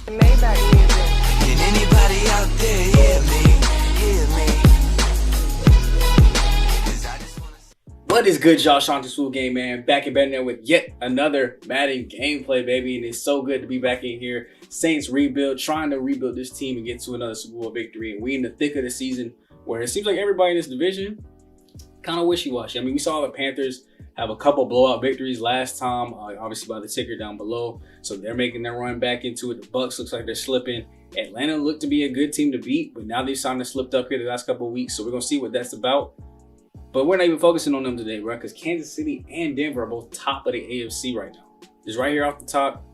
Maybach music. Can anybody out there hear me? Hear me? 'Cause I just wanna... What is good, y'all? SmooveGotGame, man. Back in bed now with yet another Madden gameplay, baby. And it's so good to be back in here. Saints rebuild, trying to rebuild this team and get to another Super Bowl victory. And we in the thick of the season where it seems like everybody in this division kind of wishy-washy. I mean, we saw the Panthers have a couple blowout victories last time, obviously by the ticker down below. So they're making their run back into it. The Bucks looks like they're slipping. Atlanta looked to be a good team to beat, but now they've kind of slipped up here the last couple of weeks. So we're going to see what that's about. But we're not even focusing on them today, right? Because Kansas City and Denver are both top of the AFC right now. Just right here off the top,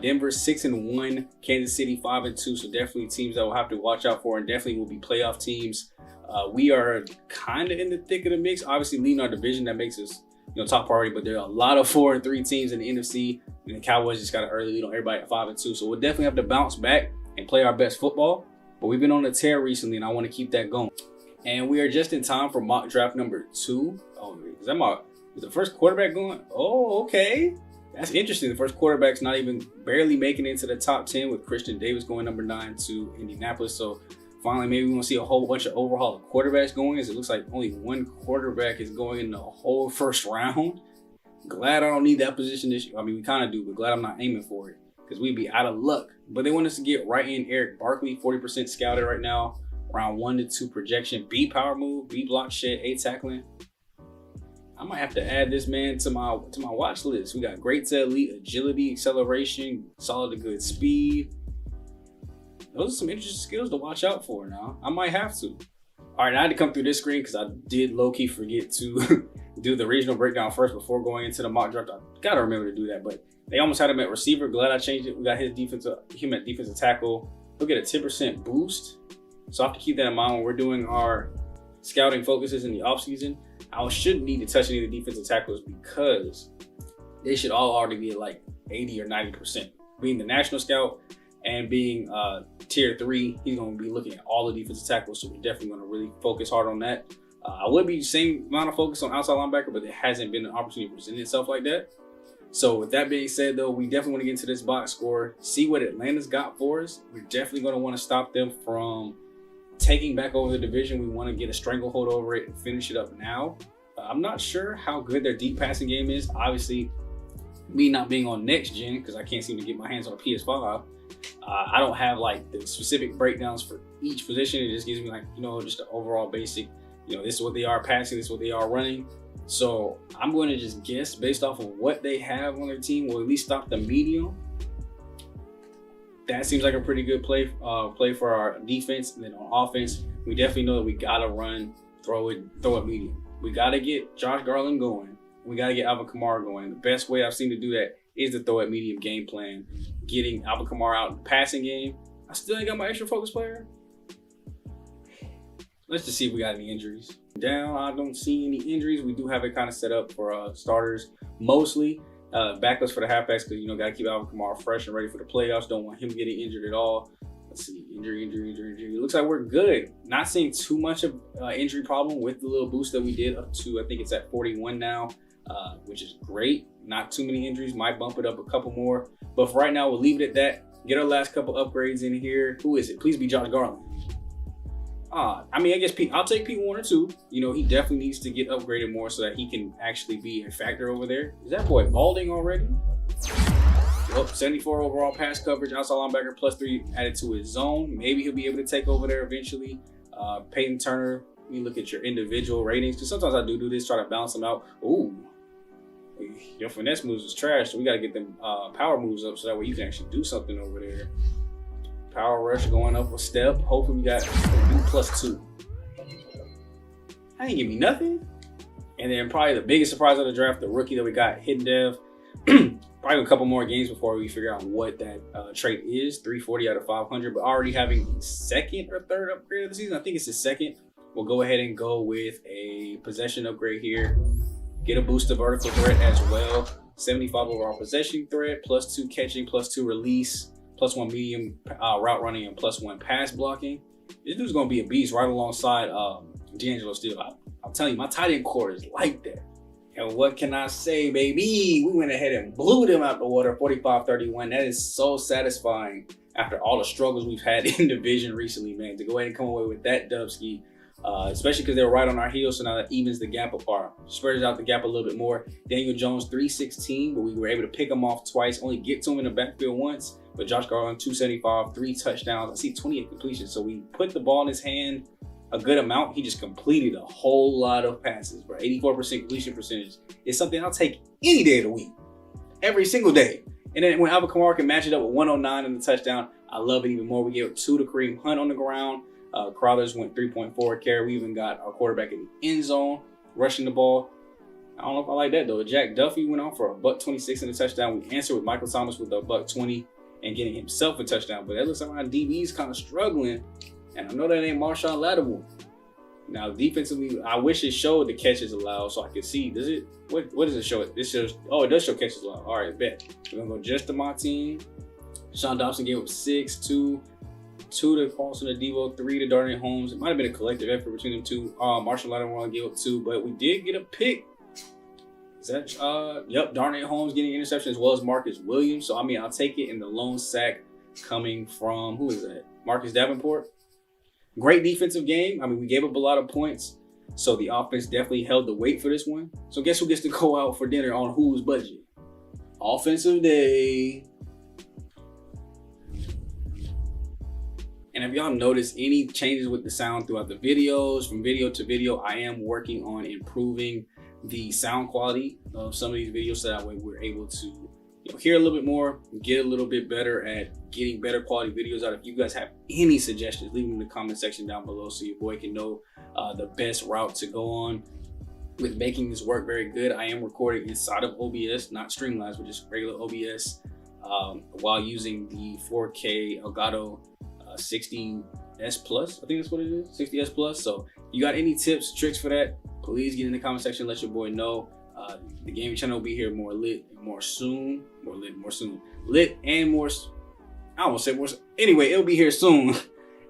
Denver 6-1, Kansas City 5-2. So definitely teams that we'll have to watch out for, and definitely will be playoff teams. We are kind of in the thick of the mix. Obviously, leading our division, that makes us top priority. But there are a lot of 4-3 teams in the NFC. And the Cowboys just got an early lead on everybody at 5-2. So we'll definitely have to bounce back and play our best football. But we've been on a tear recently, and I want to keep that going. And we are just in time for mock draft number 2. Oh, is the first quarterback going? Oh, okay. That's interesting. The first quarterback's not even barely making it into the top 10 with Christian Davis going number 9 to Indianapolis. So finally, maybe we want to see a whole bunch of overhaul of quarterbacks going, as it looks like only one quarterback is going in the whole first round. Glad I don't need that position this year. I mean, we kind of do, but glad I'm not aiming for it because we'd be out of luck. But they want us to get right in Eric Barkley, 40% scouted right now. Round 1 to 2 projection, B power move, B block shed, A tackling. I might have to add this man to my watch list. We got great to elite agility, acceleration, solid to good speed. Those are some interesting skills to watch out for now. I might have to. All right, I had to come through this screen because I did low-key forget to do the regional breakdown first before going into the mock draft. I gotta remember to do that, but they almost had him at receiver. Glad I changed it. We got him at defensive tackle. He'll get a 10% boost. So I have to keep that in mind when we're doing our scouting focuses in the offseason. I shouldn't need to touch any of the defensive tackles because they should all already be at like 80 or 90%. Being the national scout and being tier 3, he's going to be looking at all the defensive tackles. So we're definitely going to really focus hard on that. I would be the same amount of focus on outside linebacker, but there hasn't been an opportunity to present itself like that. So with that being said, though, we definitely want to get into this box score, see what Atlanta's got for us. We're definitely going to want to stop them from taking back over the division. We want to get a stranglehold over it and finish it up now. I'm not sure how good their deep passing game is. Obviously, me not being on next gen because I can't seem to get my hands on a PS5. I don't have like the specific breakdowns for each position. It just gives me like, just an overall basic, this is what they are passing, this is what they are running. So I'm going to just guess based off of what they have on their team, will at least stop the medium. That seems like a pretty good play for our defense. And then on offense, we definitely know that we gotta run, throw it medium. We gotta get Josh Garland going. We gotta get Alvin Kamara going. And the best way I've seen to do that is to throw it medium game plan. Getting Alvin Kamara out in the passing game. I still ain't got my extra focus player. Let's just see if we got any injuries. Down, I don't see any injuries. We do have it kind of set up for starters mostly. Backups for the halfbacks because, got to keep Alvin Kamara fresh and ready for the playoffs. Don't want him getting injured at all. Let's see, injury. It looks like we're good. Not seeing too much of injury problem with the little boost that we did up to, I think it's at 41 now, which is great. Not too many injuries. Might bump it up a couple more. But for right now, we'll leave it at that. Get our last couple upgrades in here. Who is it? Please be Josh Garland. I mean, I guess I'll take Pete Warner too. He definitely needs to get upgraded more so that he can actually be a factor over there. Is that boy balding already? Well, 74 overall pass coverage, outside linebacker, +3 added to his zone. Maybe he'll be able to take over there eventually. Peyton Turner, we look at your individual ratings because sometimes I do this, try to balance them out. Ooh, your finesse moves is trash, so we got to get them power moves up so that way you can actually do something over there. Power rush going up a step. Hopefully we got +2. That ain't give me nothing. And then probably the biggest surprise of the draft, the rookie that we got, Hidden Dev. Probably a couple more games before we figure out what that trait is. 340 out of 500, but already having the second or third upgrade of the season. I think it's the second. We'll go ahead and go with a possession upgrade here. Get a boost of vertical threat as well. 75 overall possession threat, +2 catching, +2 release, +1 medium route running, and +1 pass blocking. This dude's gonna be a beast right alongside D'Angelo Steele. I'm telling you, my tight end core is like that. And what can I say, baby? We went ahead and blew them out the water, 45-31. That is so satisfying after all the struggles we've had in division recently, man. To go ahead and come away with that dubski, especially because they were right on our heels, so now that evens the gap apart. Spreads out the gap a little bit more. Daniel Jones, 316, but we were able to pick him off twice, only get to him in the backfield once. But Josh Garland, 275, 3 touchdowns. I see 28 completions. So we put the ball in his hand a good amount. He just completed a whole lot of passes, bro. 84% completion percentage is something I'll take any day of the week, every single day. And then when Alvin Kamara can match it up with 109 in the touchdown, I love it even more. We gave 2 to Kareem Hunt on the ground. Crowders went 3.4 carry. We even got our quarterback in the end zone, rushing the ball. I don't know if I like that, though. Jack Duffy went on for a $126 in the touchdown. We answered with Michael Thomas with a $120 and getting himself a touchdown. But that looks like our DB's kind of struggling. And I know that ain't Marshawn Lattimore. Now, defensively, I wish it showed the catches allowed so I could see. Does it? What does it show? This shows, oh, it does show catches allowed. All right, bet. We're going to go just to my team. Sean Dobson gave up 6, 2 to Carlson and Devo, 3 to Darnell Holmes. It might have been a collective effort between them two. Marshall Lattimore only gave up 2, but we did get a pick. Is that, yep, Darnell Holmes getting interception as well as Marcus Williams. So, I mean, I'll take it in the lone sack coming from, who is that? Marcus Davenport. Great defensive game. I mean, we gave up a lot of points, so the offense definitely held the weight for this one. So guess who gets to go out for dinner on whose budget? Offensive day. And if y'all notice any changes with the sound throughout the videos, from video to video, I am working on improving the sound quality of some of these videos so that way we're able to hear a little bit more, get a little bit better at getting better quality videos out. If you guys have any suggestions, leave them in the comment section down below so your boy can know the best route to go on with making this work very good. I am recording inside of OBS, not Streamlabs, but just regular OBS, while using the 4K Elgato 60S Plus. I think that's what it is, 60S Plus. So if you got any tips, tricks for that, please get in the comment section, let your boy know. The gaming channel will be here more lit and more soon. Lit and more, I won't say more. Anyway, it'll be here soon.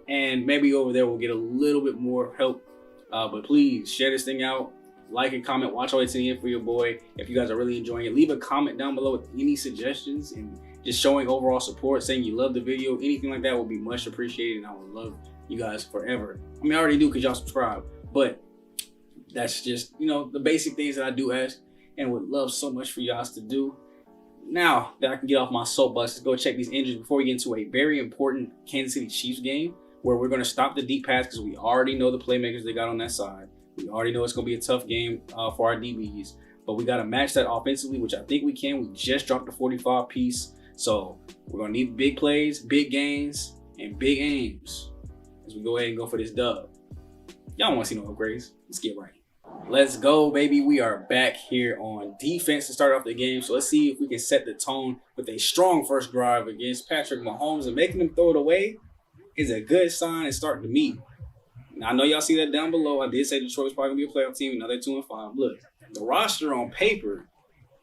And maybe over there we'll get a little bit more help. But please share this thing out. Like and comment. Watch all the way to the end for your boy. If you guys are really enjoying it, leave a comment down below with any suggestions and just showing overall support, saying you love the video. Anything like that will be much appreciated. And I would love you guys forever. I mean, I already do because y'all subscribe. But that's just, the basic things that I do ask and would love so much for y'all to do. Now that I can get off my soapbox, let's go check these injuries before we get into a very important Kansas City Chiefs game where we're going to stop the deep pass because we already know the playmakers they got on that side. We already know it's going to be a tough game for our DBs, but we got to match that offensively, which I think we can. We just dropped the 45 piece, so we're going to need big plays, big gains, and big aims as we go ahead and go for this dub. Y'all want to see no upgrades? Let's get right. Let's go, baby. We are back here on defense to start off the game. So let's see if we can set the tone with a strong first drive against Patrick Mahomes, and making him throw it away is a good sign and starting to meet. Now, I know y'all see that down below. I did say Detroit was probably going to be a playoff team. Now they're 2-5. Look, the roster on paper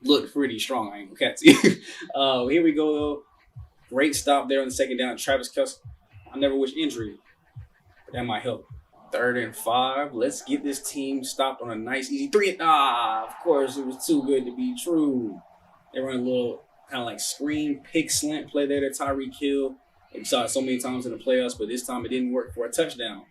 looked pretty strong. I ain't going to catch you. Here we go, though. Great stop there on the second down. Travis Kelce. I never wish injury, but that might help. 3rd and 5. Let's get this team stopped on a nice, easy 3. Of course, it was too good to be true. They run a little kind of like screen pick slant play there to Tyreek Hill. We saw it so many times in the playoffs, but this time it didn't work for a touchdown.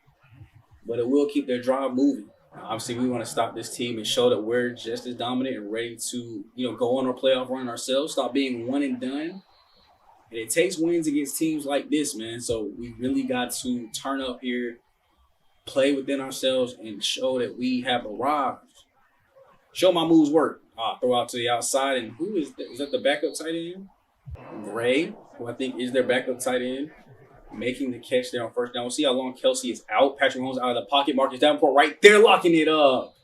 But it will keep their drive moving. Obviously, we want to stop this team and show that we're just as dominant and ready to, go on our playoff run ourselves. Stop being one and done. And it takes wins against teams like this, man. So we really got to turn up here, play within ourselves, and show that we have arrived. Show my moves work. Throw out to the outside, and who is that? Is that the backup tight end? Gray, who I think is their backup tight end, making the catch there on first down. We'll see how long Kelce is out. Patrick Mahomes out of the pocket. Marcus Davenport right there locking it up.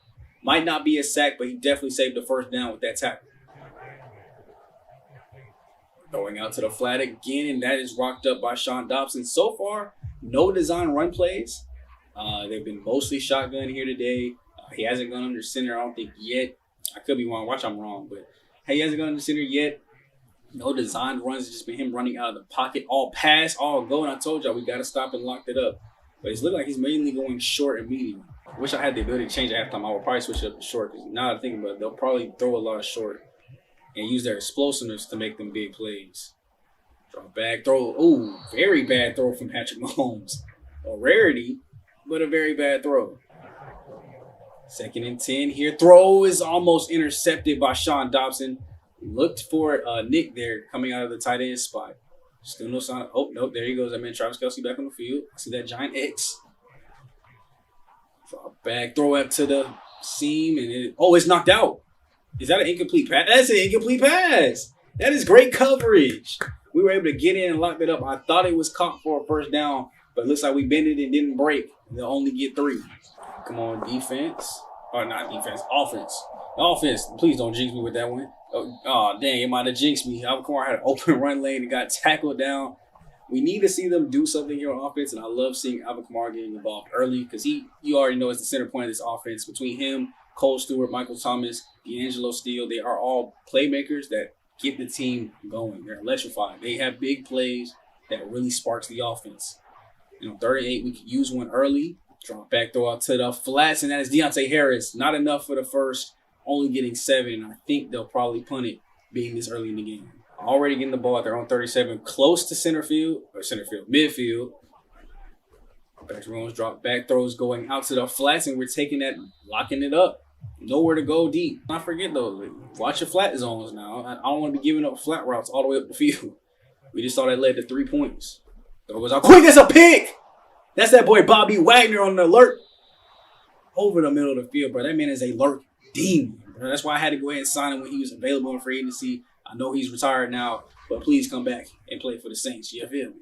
Might not be a sack, but he definitely saved the first down with that tackle. Throwing out to the flat again, and that is rocked up by Sean Dobson. So far, no design run plays. They've been mostly shotgun here today. He hasn't gone under center, I don't think, yet. I could be wrong. Watch, I'm wrong. But he hasn't gone under center yet. No designed runs. It's just been him running out of the pocket. All pass, all go. And I told y'all we got to stop and lock it up. But it's looking like he's mainly going short and medium. Wish I had the ability to change at halftime. I would probably switch up to short because now that I think about it, they'll probably throw a lot of short and use their explosiveness to make them big plays. Drop back, throw. Ooh, very bad throw from Patrick Mahomes. A rarity, but a very bad throw. 2nd and 10 here. Throw is almost intercepted by Sean Dobson. Looked for Nick there coming out of the tight end spot. Still no sign. Oh, nope, there he goes. That man Travis Kelce back on the field. See that giant X. Drop back, throw up to the seam, and it's knocked out. Is that an incomplete pass? That's an incomplete pass. That is great coverage. We were able to get in and lock it up. I thought it was caught for a first down, but it looks like we bent it and didn't break. They'll only get 3. Come on, defense. Or not defense, offense. Offense, please don't jinx me with that one. Oh dang, it might have jinxed me. Alvin Kamara had an open run lane and got tackled down. We need to see them do something here on offense, and I love seeing Alvin Kamara getting involved early because you already know, is the center point of this offense. Between him, Cole Stewart, Michael Thomas, D'Angelo Steele, they are all playmakers that get the team going. They're electrified. They have big plays that really sparks the offense. 3rd and 8, we could use one early. Drop back, throw out to the flats, and that is Deontay Harris. Not enough for the first, only getting 7. I think they'll probably punt it being this early in the game. Already getting the ball at their own 37, close to midfield. Patrick Mahomes drop back, throws going out to the flats, and we're taking that, locking it up. Nowhere to go deep. Not forget though, watch your flat zones now. I don't want to be giving up flat routes all the way up the field. We just saw that led to 3 points. Throw goes out quick, it's a pick! That's that boy Bobby Wagner on the alert. Over the middle of the field, bro. That man is a alert demon, bro. That's why I had to go ahead and sign him when he was available in free agency. I know he's retired now, but please come back and play for the Saints. You feel me?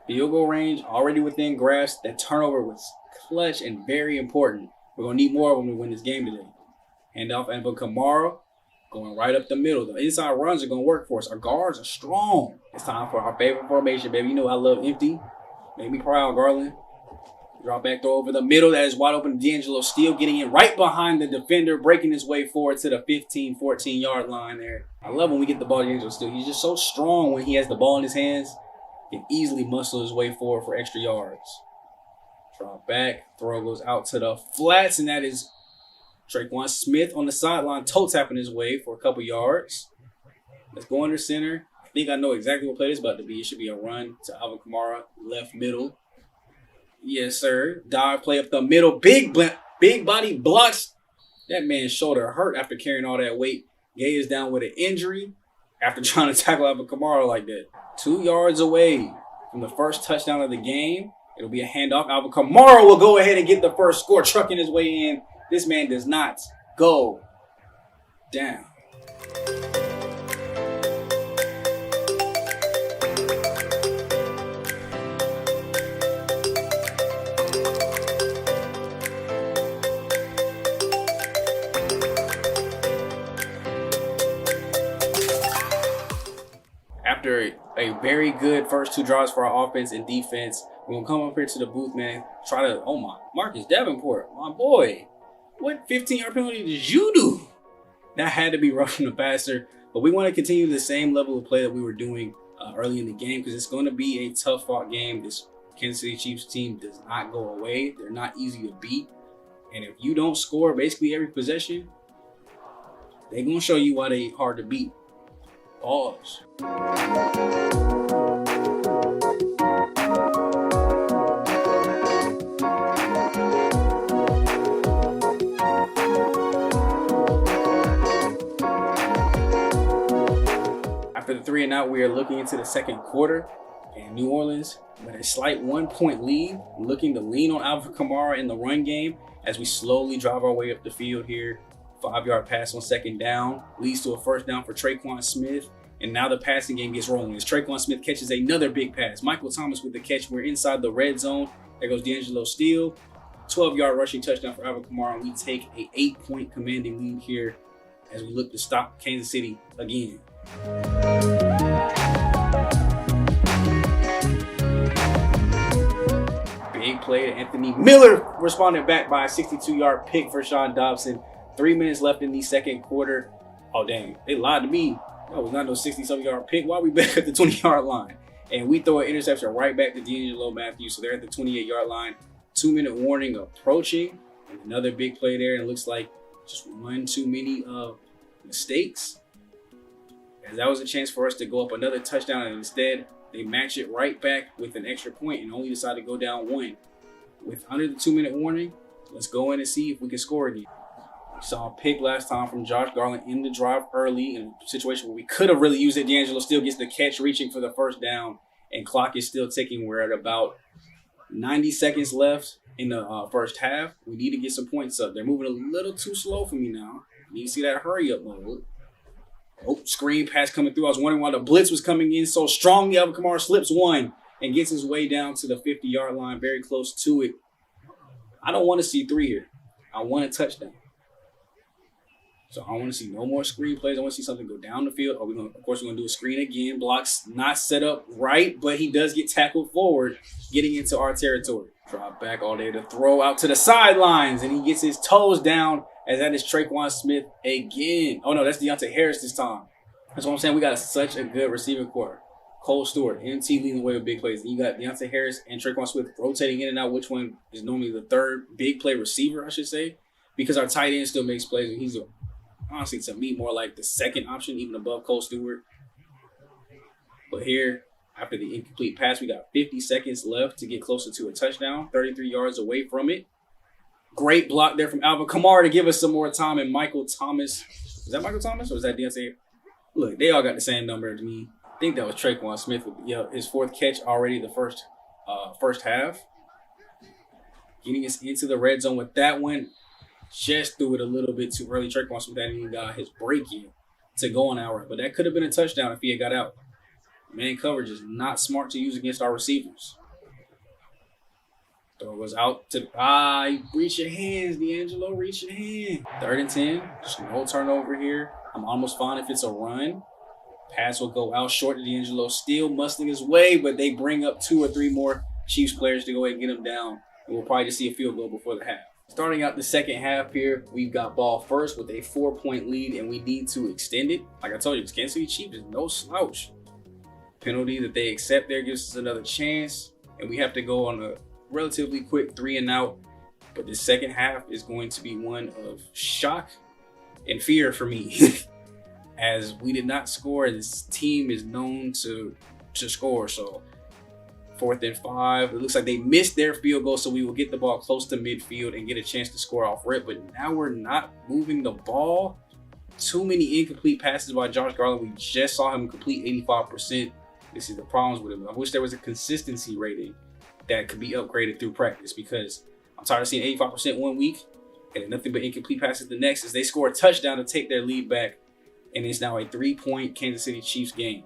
Field goal range already within grasp. That turnover was clutch and very important. We're going to need more of them to win this game today. Hand off Alvin Kamara. Going right up the middle. The inside runs are going to work for us. Our guards are strong. It's time for our favorite formation, baby. You know I love empty. Make me proud, Garland. Drop back throw over the middle. That is wide open. D'Angelo Steele getting in right behind the defender, breaking his way forward to the 15, 14-yard line there. I love when we get the ball to D'Angelo Steele. He's just so strong when he has the ball in his hands. He can easily muscle his way forward for extra yards. Drop back. Throw goes out to the flats, and that is Tre'Quan Smith on the sideline, toe tapping his way for a couple yards. Let's go under center. I think I know exactly what play this is about to be. It should be a run to Alvin Kamara, left middle. Yes, sir. Dive play up the middle. Big body blocks. That man's shoulder hurt after carrying all that weight. Gay is down with an injury after trying to tackle Alvin Kamara like that. 2 yards away from the first touchdown of the game. It'll be a handoff. Alvin Kamara will go ahead and get the first score, trucking his way in. This man does not go down. After a very good first 2 drives for our offense and defense, we're going to come up here to the booth, man. Try to, Marcus Davenport, my boy. What 15-yard penalty did you do? That had to be roughing the passer. But we want to continue the same level of play that we were doing early in the game because it's going to be a tough-fought game. This Kansas City Chiefs team does not go away. They're not easy to beat. And if you don't score basically every possession, they're going to show you why they hard to beat. Pause. After the 3 and out, we are looking into the second quarter, and New Orleans with a slight 1-point lead, looking to lean on Alvin Kamara in the run game as we slowly drive our way up the field here. 5-yard pass on second down leads to a first down for Tre'Quan Smith, and now the passing game gets rolling as Tre'Quan Smith catches another big pass. Michael Thomas with the catch. We're inside the red zone. There goes D'Angelo Steele. 12-yard rushing touchdown for Alvin Kamara, and we take a 8-point commanding lead here as we look to stop Kansas City again. Big play to Anthony Miller, responded back by a 62-yard pick for Sean Dobson. 3 minutes left in the second quarter. Oh, dang. They lied to me. That was not no 60-something yard pick. Why are we back at the 20-yard line? And we throw an interception right back to D'Angelo Matthews. So they're at the 28-yard line. 2-minute warning approaching. And another big play there. And it looks like just one too many mistakes. And that was a chance for us to go up another touchdown. And instead, they match it right back with an extra point and only decide to go down one. With under the 2-minute warning, let's go in and see if we can score again. We saw a pick last time from Josh Garland in the drive early in a situation where we could have really used it. D'Angelo still gets the catch, reaching for the first down, and clock is still ticking. We're at about 90 seconds left in the first half. We need to get some points up. They're moving a little too slow for me now. You see that hurry up mode. Oh, screen pass coming through. I was wondering why the blitz was coming in so strongly. Alvin Kamara slips one and gets his way down to the 50-yard line, very close to it. I don't want to see 3 here. I want a touchdown. So I want to see no more screen plays. I want to see something go down the field. Of course, we're going to do a screen again. Blocks not set up right, but he does get tackled forward, getting into our territory. Drop back all day to throw out to the sidelines, and he gets his toes down as that is Tre'Quan Smith again. Oh, no, that's Deontay Harris this time. That's what I'm saying. We got such a good receiving core. Cole Stewart, MT leading the way with big plays. And you got Deontay Harris and Tre'Quan Smith rotating in and out, which one is normally the third big play receiver, I should say, because our tight end still makes plays, and he's honestly, to me, more like the second option, even above Cole Stewart. But here, after the incomplete pass, we got 50 seconds left to get closer to a touchdown, 33 yards away from it. Great block there from Alvin Kamara to give us some more time. And Michael Thomas. Is that Michael Thomas or is that Deontay? Look, they all got the same number to me. I think that was Tre'Quan Smith with his fourth catch already the first half. Getting us into the red zone with that one. Just threw it a little bit too early. Tre'Quan Smith hadn't even got his break in to go on our, but that could have been a touchdown if he had got out. Man coverage is not smart to use against our receivers. Throw was out to reach your hands, D'Angelo, reach your hand. 3rd and 10, just no turnover here. I'm almost fine if it's a run. Pass will go out short to D'Angelo, still muscling his way, but they bring up 2 or 3 more Chiefs players to go ahead and get him down. And we'll probably just see a field goal before the half. Starting out the second half here, we've got ball first with a 4-point lead, and we need to extend it. Like I told you, Kansas City Chiefs is no slouch. Penalty that they accept there gives us another chance, and we have to go on a relatively quick 3-and-out. But the second half is going to be one of shock and fear for me, as we did not score. This team is known to score, so 4th and 5. It looks like they missed their field goal, so we will get the ball close to midfield and get a chance to score off rip. But now we're not moving the ball. Too many incomplete passes by Josh Garland. We just saw him complete 85%. This is the problems with him. I wish there was a consistency rating that could be upgraded through practice, because I'm tired of seeing 85% one week and nothing but incomplete passes the next, as they score a touchdown to take their lead back. And it's now a 3-point Kansas City Chiefs game.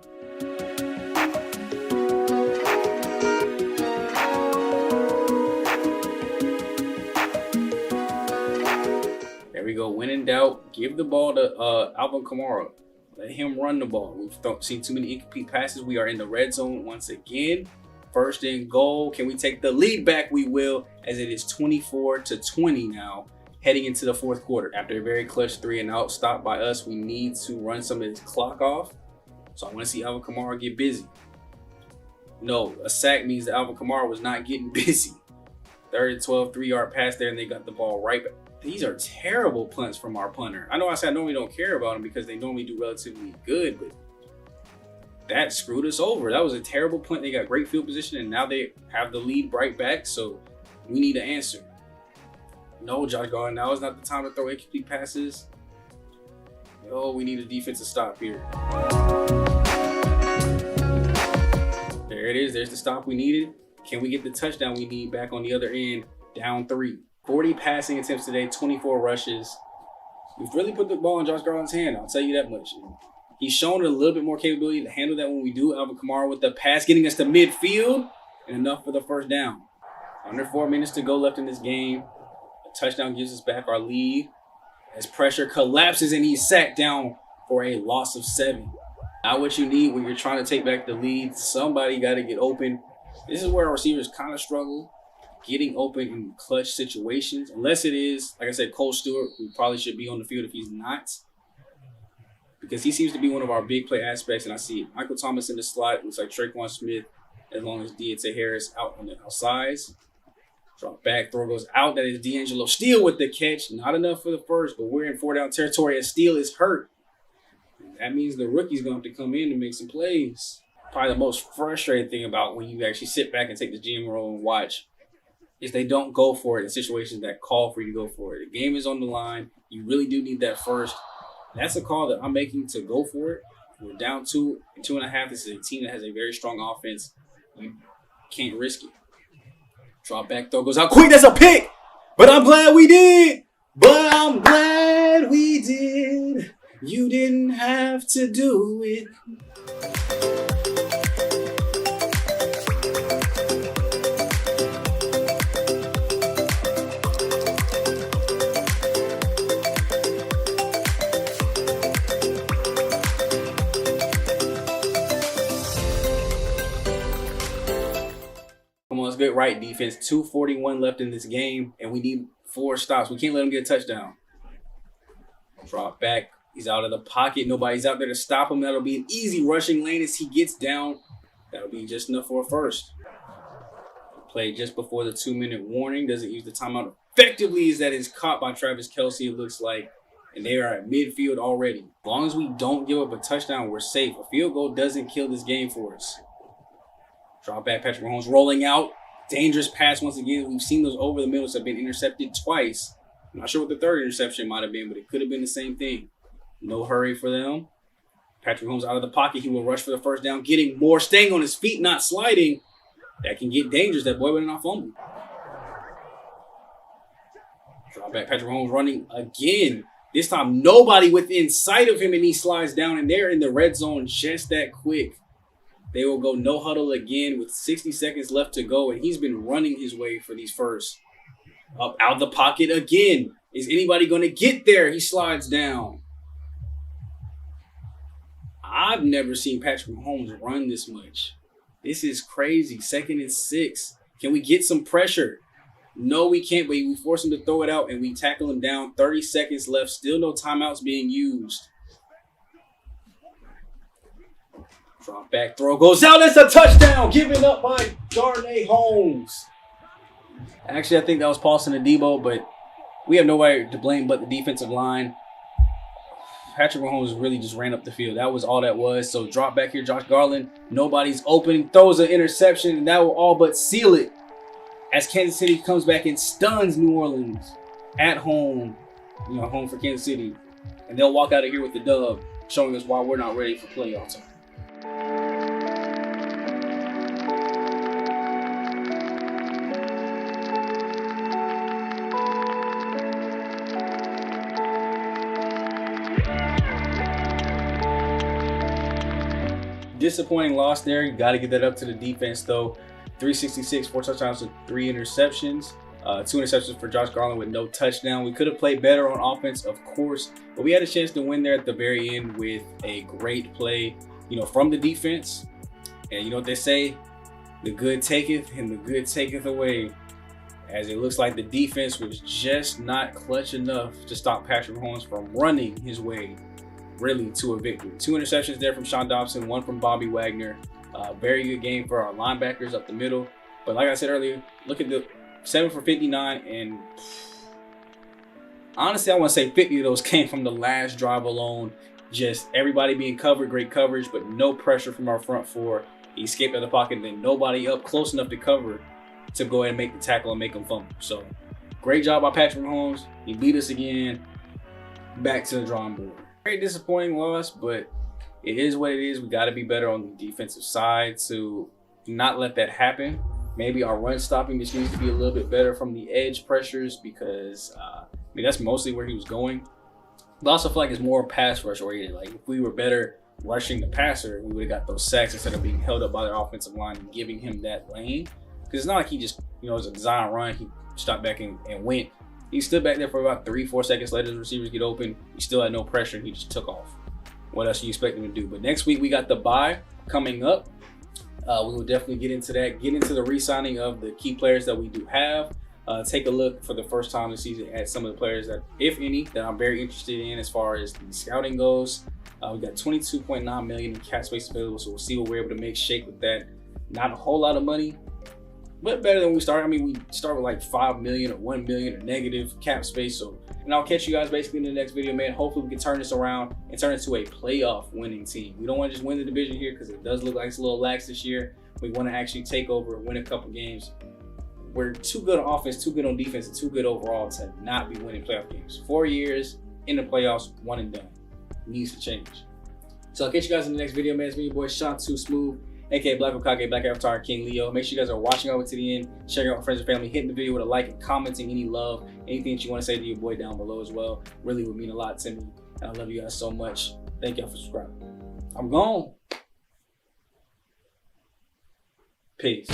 There we go. When in doubt, give the ball to Alvin Kamara. Let him run the ball. We've seen too many incomplete passes. We are in the red zone once again. 1st and goal. Can we take the lead back? We will, as it is 24-20 now, heading into the 4th quarter. After a very clutch 3-and-out stop by us, we need to run some of this clock off. So I want to see Alvin Kamara get busy. No, a sack means that Alvin Kamara was not getting busy. 3rd and 12, 3-yard pass there, and they got the ball right back. These are terrible punts from our punter. I know I said I normally don't care about them because they normally do relatively good, but that screwed us over. That was a terrible punt. They got great field position, and now they have the lead right back, so we need an answer. No, Josh Garland, now is not the time to throw incomplete passes. Oh, we need a defensive stop here. There it is. There's the stop we needed. Can we get the touchdown we need back on the other end? Down 3. 40 passing attempts today, 24 rushes. We've really put the ball in Josh Garland's hand, I'll tell you that much. He's shown a little bit more capability to handle that when we do. Alvin Kamara with the pass, getting us to midfield, and enough for the first down. Under 4 minutes to go left in this game. A touchdown gives us back our lead as pressure collapses and he's sacked down for a loss of 7. Not what you need when you're trying to take back the lead. Somebody got to get open. This is where our receivers kind of struggle getting open in clutch situations. Unless it is, like I said, Cole Stewart, who probably should be on the field if he's not. because he seems to be one of our big play aspects. And I see Michael Thomas in the slot. Looks like Traquan Smith, as long as Deontay Harris out on the outsides. Drop back, throw goes out. That is D'Angelo Steele with the catch. Not enough for the first, but we're in 4-down territory as Steele is hurt. That means the rookie's going to have to come in and make some plays. Probably the most frustrating thing about when you actually sit back and take the GM role and watch is they don't go for it in situations that call for you to go for it. The game is on the line. You really do need that first. That's a call that I'm making to go for it. We're down 2 and 2.5. This is a team that has a very strong offense. You can't risk it. Drop back throw goes out quick. That's a pick. But I'm glad we did. You didn't have to do it. Come on, let's get right defense. 2:41 left in this game, and we need 4 stops. We can't let them get a touchdown. Drop back. He's out of the pocket. Nobody's out there to stop him. That'll be an easy rushing lane as he gets down. That'll be just enough for a first. Play just before the 2-minute warning. Doesn't use the timeout effectively as that is caught by Travis Kelce, it looks like. And they are at midfield already. As long as we don't give up a touchdown, we're safe. A field goal doesn't kill this game for us. Drop back, Patrick Mahomes rolling out. Dangerous pass once again. We've seen those over the middles have been intercepted twice. I'm not sure what the third interception might have been, but it could have been the same thing. No hurry for them. Patrick Mahomes out of the pocket. He will rush for the first down, getting more, staying on his feet, not sliding. That can get dangerous. That boy better not fumble. Drop back, Patrick Mahomes running again. This time, nobody within sight of him, and he slides down, and they're in the red zone just that quick. They will go no huddle again with 60 seconds left to go, and he's been running his way for these firsts. Up out of the pocket again. Is anybody going to get there? He slides down. I've never seen Patrick Mahomes run this much. This is crazy. 2nd and 6. Can we get some pressure? No, we can't, but we force him to throw it out, and we tackle him down. 30 seconds left. Still no timeouts being used. Drop back throw goes out. It's a touchdown given up by Darnay Holmes. Actually, I think that was Paulson Adebo, but we have nobody to blame but the defensive line. Patrick Mahomes really just ran up the field. That was all that was. So drop back here, Josh Garland. Nobody's open. Throws an interception, and that will all but seal it. As Kansas City comes back and stuns New Orleans at home. Home for Kansas City. And they'll walk out of here with the dub, showing us why we're not ready for playoff time. Disappointing loss there. You got to give that up to the defense, though. 366, 4 touchdowns, and 3 interceptions. 2 interceptions for Josh Garland with no touchdown. We could have played better on offense, of course, but we had a chance to win there at the very end with a great play, from the defense. And you know what they say? The good taketh and the good taketh away. As it looks like the defense was just not clutch enough to stop Patrick Mahomes from running his way really to a victory. 2 interceptions there from Sean Dobson, 1 from Bobby Wagner. Very good game for our linebackers up the middle. But like I said earlier, look at the 7 for 59, and honestly, I want to say 50 of those came from the last drive alone. Just everybody being covered, great coverage, but no pressure from our front 4. He escaped out of the pocket, and then nobody up close enough to cover to go ahead and make the tackle and make him fumble. So great job by Patrick Mahomes. He beat us again. Back to the drawing board. Very disappointing loss, but it is what it is. We got to be better on the defensive side to not let that happen. Maybe our run stopping just needs to be a little bit better from the edge pressures because, that's mostly where he was going. But I also feel like it's more pass rush oriented. Like, if we were better rushing the passer, we would have got those sacks instead of being held up by their offensive line and giving him that lane. Because it's not like he just, it was a design run. He stopped back and went. He stood back there for about 3-4 seconds. Let his receivers get open. He still had no pressure, and he just took off. What else do you expect him to do? But next week, we got the bye coming up. We will definitely get into that, get into the re-signing of the key players that we do have. take a look for the first time this season at some of the players that, if any, that I'm very interested in as far as the scouting goes. We got 22.9 million in cap space available, so we'll see what we're able to make shake with that. Not a whole lot of money, but better than we started. I mean, we start with like 5 million or 1 million or negative cap space. So, and I'll catch you guys basically in the next video, man. Hopefully we can turn this around and turn it into a playoff winning team. We don't want to just win the division here because it does look like it's a little lax this year. We want to actually take over and win a couple games. We're too good on offense, too good on defense, and too good overall to not be winning playoff games. 4 years in the playoffs, one and done. Needs to change. So I'll catch you guys in the next video, man. It's me, your boy, Sean 2 Smooth, aka Black Okage, Black Avatar, King Leo. Make sure you guys are watching all the way to the end, sharing it with friends and family, hitting the video with a like and commenting any love, anything that you want to say to your boy down below as well. Really would mean a lot to me. And I love you guys so much. Thank y'all for subscribing. I'm gone. Peace.